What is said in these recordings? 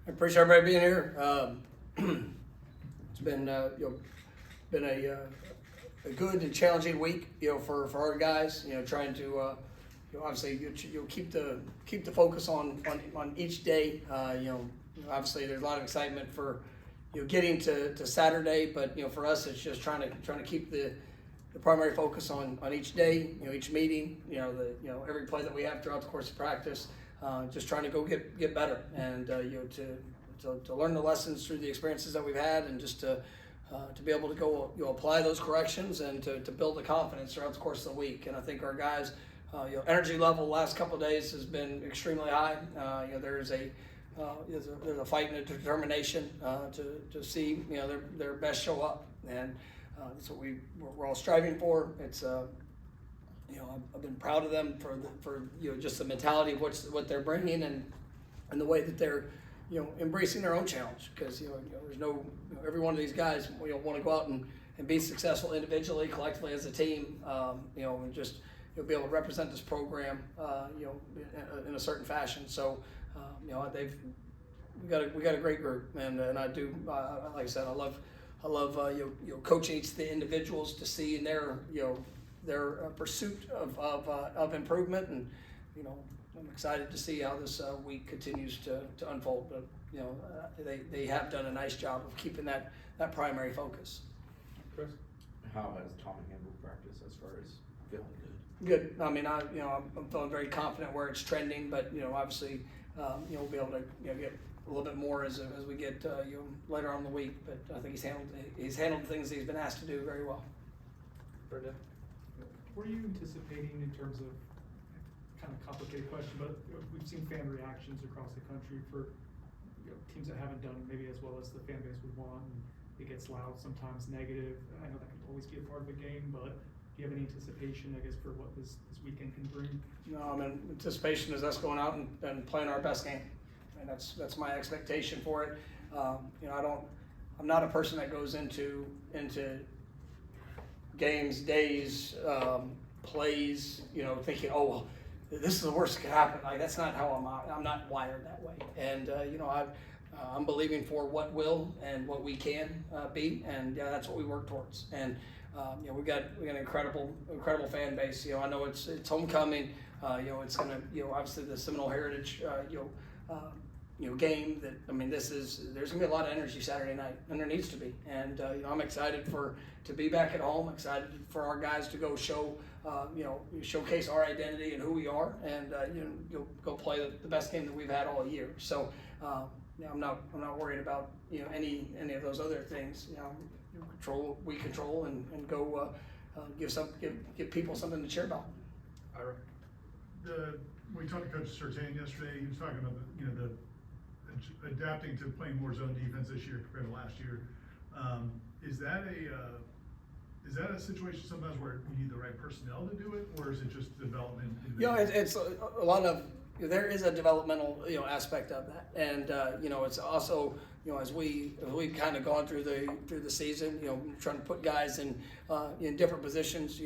I appreciate everybody being here. It's been been a good and challenging week, for our guys. Trying to obviously keep the focus on each day. Obviously there's a lot of excitement for getting to Saturday, but for us it's just trying to keep the primary focus on each day, each meeting, every play that we have throughout the course of practice, just trying to go get better and to learn the lessons through the experiences that we've had, and just to be able to go apply those corrections and to build the confidence throughout the course of the week. And I think our guys, energy level the last couple of days has been extremely high. There's a fight and a determination to see their best show up, and that's what we're all striving for. It's I've been proud of them for just the mentality of what they're bringing, and the way that they're embracing their own challenge, because there's no every one of these guys want to go out and be successful individually, collectively as a team, and just be able to represent this program in a certain fashion. So we got a great group, and I do like I said, I love coaching each of the individuals to see in their pursuit of improvement, and I'm excited to see how this week continues to unfold. But they have done a nice job of keeping that primary focus. Chris, how has Tommy handled practice as far as feeling good? Good. I mean, I'm feeling very confident where it's trending, but obviously we'll be able to get a little bit more as we get later on in the week. But I think he's handled the things he's been asked to do very well. Brenda, what are you anticipating in terms of, kind of complicated question, but we've seen fan reactions across the country for teams that haven't done maybe as well as the fan base would want, and it gets loud, sometimes negative. I know that can always be a part of a game, but do you have any anticipation, I guess, for what this weekend can bring? No, I mean, anticipation is us going out and playing our best game. And that's my expectation for it. I'm not a person that goes into games, days, plays, thinking, oh, well, this is the worst that could happen. Like, that's not how I'm not wired that way. And I'm believing for what will and what we can be, and that's what we work towards. And we've got an incredible fan base. I know it's homecoming. It's gonna obviously the Seminole Heritage game that, I mean, there's gonna be a lot of energy Saturday night, and there needs to be. And I'm excited to be back at home, excited for our guys to go showcase our identity and who we are, and go play the best game that we've had all year. So I'm not worried about any of those other things. We control and go give people something to cheer about. Ira? We talked to Coach Surtain yesterday. He was talking about the adapting to playing more zone defense this year compared to last year. Is that a situation sometimes where you need the right personnel to do it, or is it just development? It's a lot of, there is a developmental aspect of that, and it's also as we've kind of gone through the season, trying to put guys in different positions.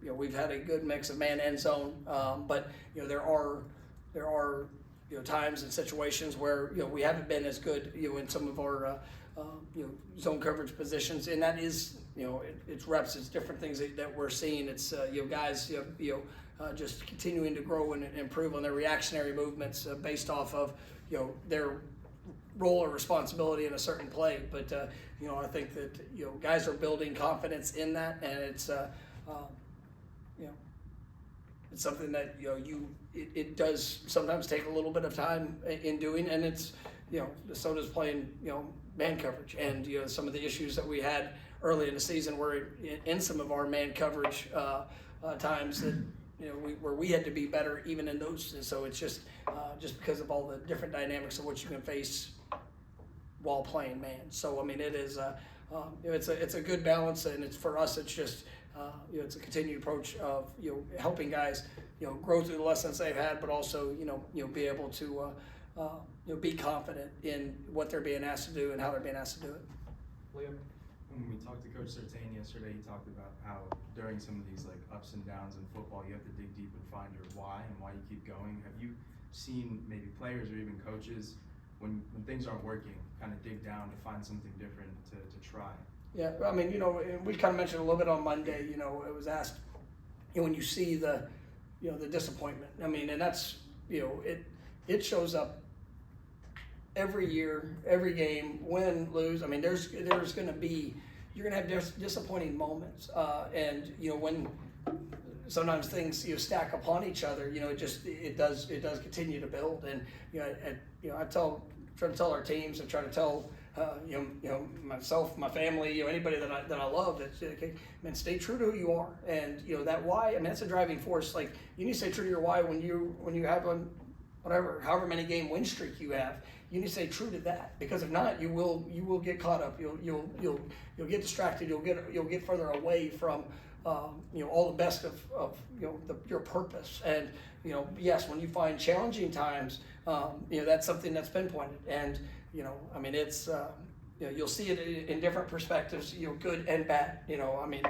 We've had a good mix of man and zone, but there are times and situations where we haven't been as good in some of our zone coverage positions, and that is it's reps, it's different things that we're seeing. It's guys just continuing to grow and improve on their reactionary movements based off of their role or responsibility in a certain play. But I think that guys are building confidence in that, and it's it's something that it does sometimes take a little bit of time in doing, and it's so does playing man coverage, and some of the issues that we had early in the season were in some of our man coverage times that where we had to be better even in those. And so it's just because of all the different dynamics of what you can face while playing man. So I mean, it is it's a good balance, and it's for us. It's just it's a continued approach of helping guys grow through the lessons they've had, but also be able to be confident in what they're being asked to do and how they're being asked to do it. Liam? When we talked to Coach Surtain yesterday, he talked about how during some of these ups and downs in football, you have to dig deep and find your why and why you keep going. Have you seen maybe players or even coaches when things aren't working, kind of dig down to find something different to try. Yeah, I mean, and we kind of mentioned a little bit on Monday, it was asked, when you see the disappointment, I mean, and that's, it shows up every year, every game, win, lose. I mean, there's going to be, you're going to have disappointing moments. And, when sometimes things, stack upon each other, it does continue to build. And, I try to tell our teams, and try to tell, myself, my family, anybody that I love, that, okay, man, stay true to who you are. And, that why, I mean, that's a driving force. Like, you need to stay true to your why when you have however many game win streak you have. You need to stay true to that, because if not, you will get caught up. You'll get distracted. You'll get further away from all the best of your purpose. And yes, when you find challenging times, that's something that's pinpointed. And I mean, it's you'll see it in different perspectives, good and bad. I mean,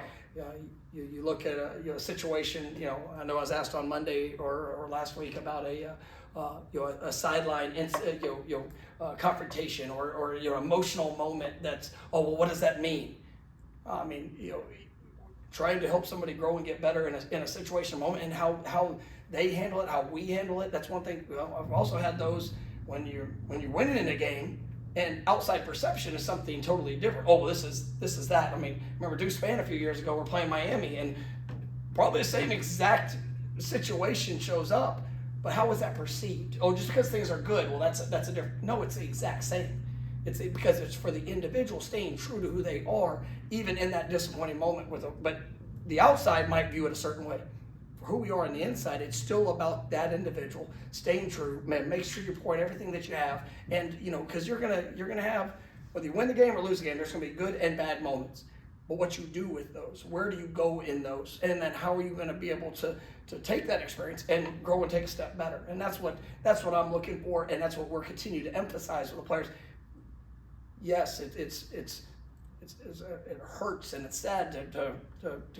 you look at a situation. I know I was asked on Monday or last week about a sideline confrontation or emotional moment. That's, oh, well, what does that mean? I mean, trying to help somebody grow and get better in a situation moment, and how they handle it, how we handle it. That's one thing. I've also had those when you're winning in a game, and outside perception is something totally different. Oh, well, this is that. I mean, remember Deuce Spann a few years ago, we're playing Miami, and probably the same exact situation shows up, but how was that perceived? Oh, just because things are good, well, that's a different. No, it's the exact same. It's because it's for the individual staying true to who they are, even in that disappointing moment but the outside might view it a certain way. For who we are on the inside, it's still about that individual staying true. Man, make sure you pour in everything that you have, and because you're gonna have, whether you win the game or lose the game, there's gonna be good and bad moments. But what you do with those, where do you go in those, and then how are you going to be able to take that experience and grow and take a step better? And that's what I'm looking for, and that's what we're continuing to emphasize with the players. Yes, it hurts and it's sad to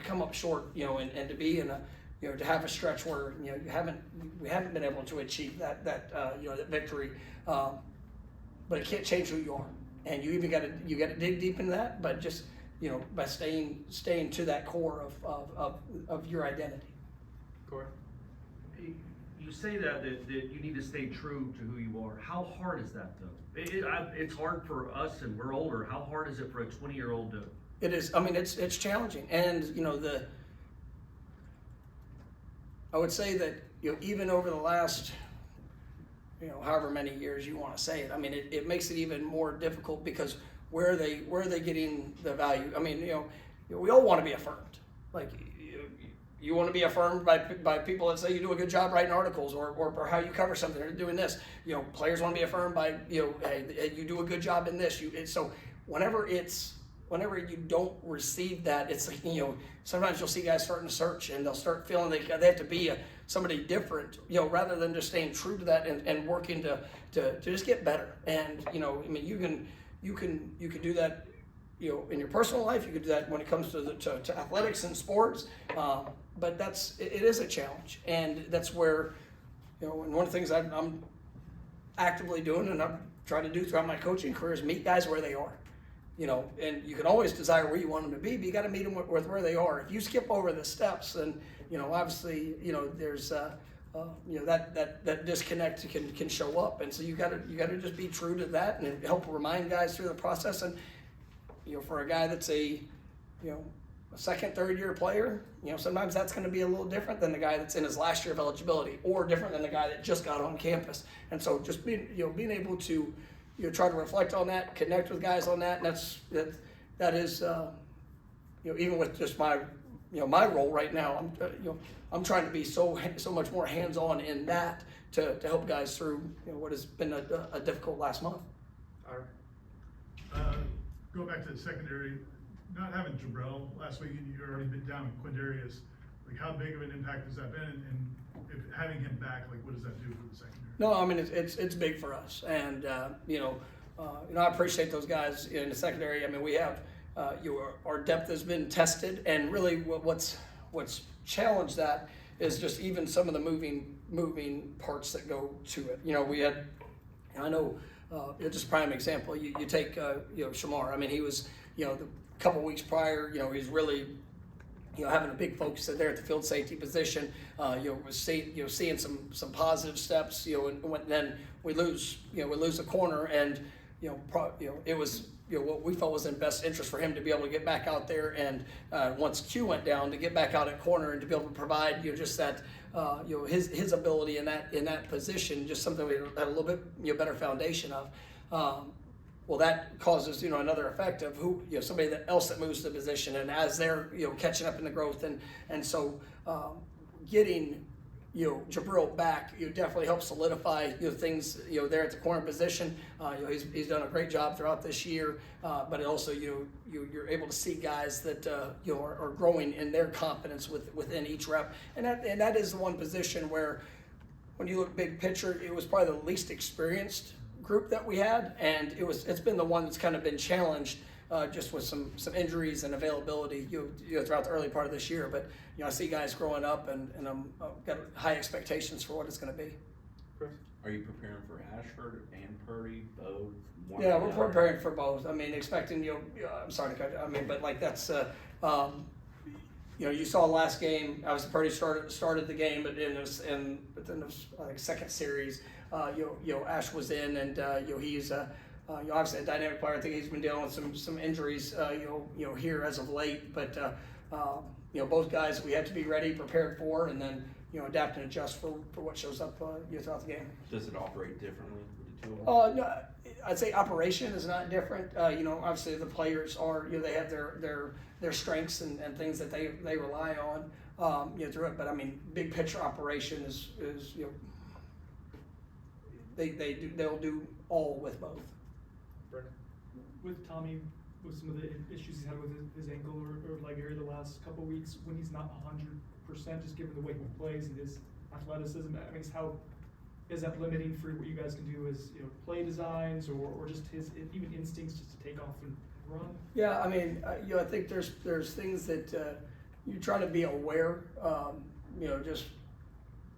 come up short, and to be in a, to have a stretch where we haven't been able to achieve that victory, but it can't change who you are, and you even got to dig deep into that, but just by staying to that core of your identity. Corey? You say that you need to stay true to who you are. How hard is that, though? It's hard for us, and we're older. How hard is it for a 20-year-old to? It is. I mean, it's challenging, and I would say that even over the last however many years you want to say it, I mean, it makes it even more difficult, because where are they getting the value? I mean, we all want to be affirmed. Like, you want to be affirmed by people that say you do a good job writing articles, or how you cover something, or doing this. Players want to be affirmed by hey, you do a good job in this. So whenever you don't receive that, it's like, sometimes you'll see guys starting to search, and they'll start feeling they have to be somebody different, rather than just staying true to that and working to just get better. And I mean, you can do that, in your personal life. You can do that when it comes to athletics and sports. But it is a challenge, and that's where, and one of the things I'm actively doing, and I've tried to do throughout my coaching career, is meet guys where they are. And you can always desire where you want them to be, but you got to meet them with where they are. If you skip over the steps, then obviously there's that disconnect can show up, and so you got to just be true to that and help remind guys through the process. And for a guy that's a second, third year player, sometimes that's going to be a little different than the guy that's in his last year of eligibility, or different than the guy that just got on campus. And so just being able to try to reflect on that, connect with guys on that, and that is even with just my my role right now, I'm trying to be so much more hands-on in that to help guys through what has been a difficult last month. All right. Going back to the secondary, not having Jabrell last week, and you've already been down with Quindarius, like, how big of an impact has that been? And if having him back, like, what does that do for the secondary? No, I mean, it's big for us, and I appreciate those guys in the secondary. I mean, we have our depth has been tested, and really what's challenged that is just even some of the moving parts that go to it. We had, I know just a prime example. You take Shamar. I mean, he was the couple weeks prior. He's really having a big focus there at the field safety position. Seeing some positive steps. And then we lose a corner, and it was what we felt was in best interest for him to be able to get back out there, and once Q went down, to get back out at corner and to be able to provide just that his ability in that position, just something we had a little bit better foundation of. Well, that causes another effect of somebody else that moves the position, and as they're catching up in the growth, and so getting Jabril back definitely helps solidify things there at the corner position. He's done a great job throughout this year, but also you're able to see guys that are growing in their confidence within each rep, and that is the one position where, when you look big picture, it was probably the least experienced group that we had, and it's been the one that's kind of been challenged just with some injuries and availability throughout the early part of this year. But I see guys growing up, and I'm got high expectations for what it's going to be. Are you preparing for Ashford and Purdy both? Yeah, we're preparing for both. I mean, expecting I'm sorry to cut you. I mean, but like that's you saw last game. Obviously, Purdy started the game, but then I think second series, Ash was in, and he's obviously a dynamic player. I think he's been dealing with some injuries here as of late, but both guys we have to be ready, prepared for, and then adapt and adjust for what shows up throughout the game. Does it operate differently with the two of them? No, I'd say operation is not different. Obviously the players are they have their strengths and things that they rely on through it. But I mean, big picture operation is they'll do all with both. With Tommy, with some of the issues he's had with his ankle or leg area the last couple of weeks, when he's not 100%, just given the way he plays and his athleticism, I mean, how is that limiting for what you guys can do as play designs or just his even instincts just to take off and run? Yeah, I mean, I think there's things that you try to be aware, just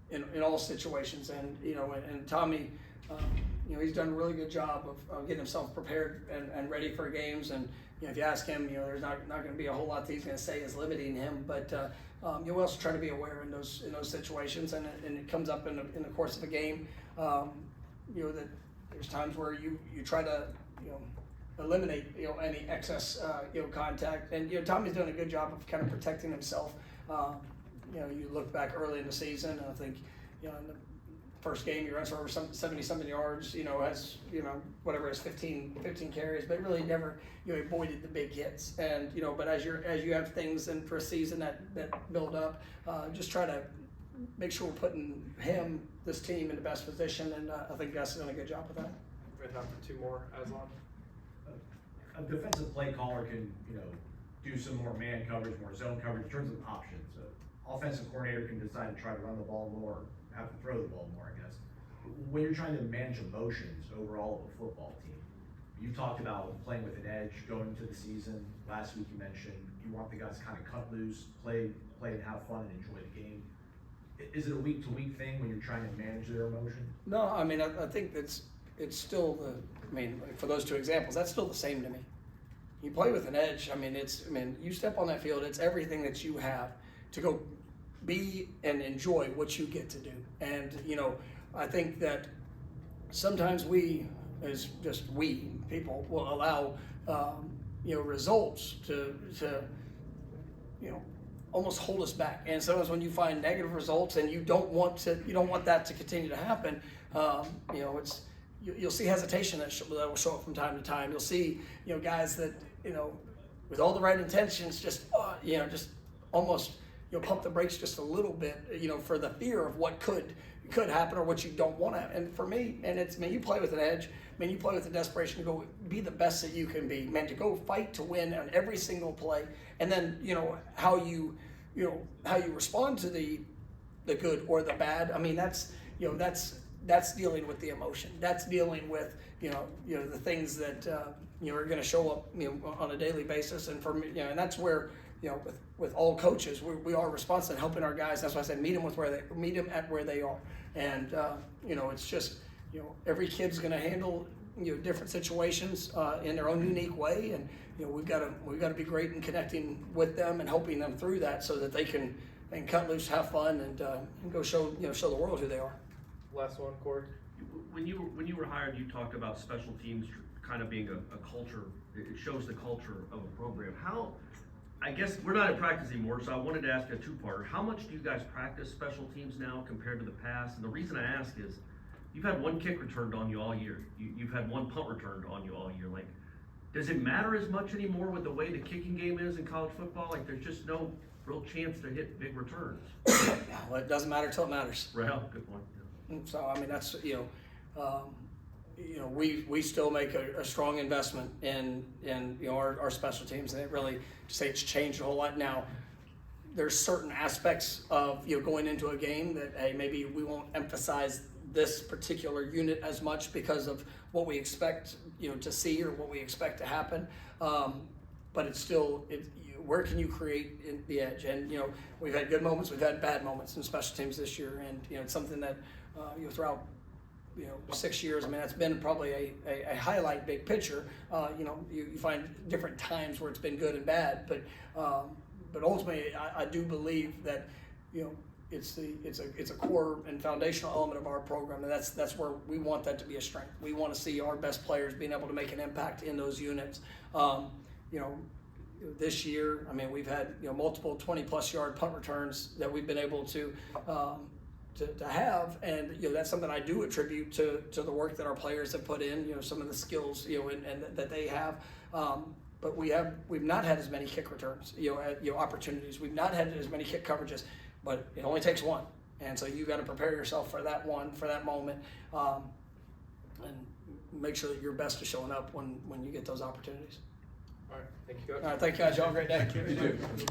in all situations, and and Tommy. He's done a really good job of getting himself prepared and ready for games. And if you ask him, there's not going to be a whole lot that he's going to say is limiting him. But we also try to be aware in those situations, and it comes up in the course of a game. That there's times where you try to eliminate any excess contact. And Tommy's doing a good job of kind of protecting himself. You look back early in the season, and I think in the first game he runs for over 70-something yards, has, whatever it is, 15 carries, but really never, avoided the big hits. And, but as you have things in for a season that build up, just try to make sure we're putting this team in the best position. And I think Gus has done a good job with that. We have time for two more, Aslan. A defensive play caller can, do some more man coverage, more zone coverage in terms of options. Offensive coordinator can decide to try to run the ball more, have to throw the ball more, I guess. When you're trying to manage emotions overall of a football team, you talked about playing with an edge going into the season. Last week you mentioned you want the guys to kind of cut loose, play and have fun and enjoy the game. Is it a week-to-week thing when you're trying to manage their emotion? No, I mean, I think it's still for those two examples, that's still the same to me. You play with an edge. I mean, you step on that field, it's everything that you have to go be and enjoy what you get to do. And I think that sometimes we people will allow results to almost hold us back. And sometimes when you find negative results and you don't want that to continue to happen, you'll see hesitation that will show up from time to time. You'll see guys that with all the right intentions just almost pump the brakes just a little bit, for the fear of what could happen or what you don't want to happen. And for me, you play with an edge. You play with the desperation to go be the best that you can be, man, to go fight to win on every single play. And then, how you respond to the good or the bad. I mean, that's dealing with the emotion. That's dealing with, the things that, are going to show up, on a daily basis. And for me, and that's where, with all coaches, we are responsible in helping our guys. That's why I said meet them at where they are. And it's just every kid's going to handle different situations in their own unique way, and we've got to be great in connecting with them and helping them through that so that they can cut loose, have fun, and go show the world who they are. Last one, Corey. When you were hired, you talked about special teams kind of being a culture. It shows the culture of a program. How, I guess we're not in practice anymore, so I wanted to ask a two-parter. How much do you guys practice special teams now compared to the past? And the reason I ask is, you've had one kick returned on you all year. You've had one punt returned on you all year. Like, does it matter as much anymore with the way the kicking game is in college football? Like, there's just no real chance to hit big returns. Well, it doesn't matter until it matters. Well, good point. Yeah. So I mean, that's we still make a strong investment in our special teams, and it really, to say it's changed a whole lot now. There's certain aspects of going into a game that, hey, maybe we won't emphasize this particular unit as much because of what we expect to see or what we expect to happen, but it's still where can you create the edge? And we've had good moments, we've had bad moments in special teams this year, and it's something that throughout 6 years, I mean, that's been probably a highlight big picture. You find different times where it's been good and bad, but ultimately I do believe that it's a core and foundational element of our program, and that's where we want that to be a strength. We want to see our best players being able to make an impact in those units. This year, I mean, we've had multiple 20+ yard punt returns that we've been able to have, and that's something I do attribute to the work that our players have put in. Some of the skills and that they have. But we've not had as many kick returns, opportunities. We've not had as many kick coverages, but it only takes one, and so you got to prepare yourself for that one, for that moment, and make sure that your best is showing up when you get those opportunities. All right, thank you, Coach. All right, thank you guys. Y'all have a great day.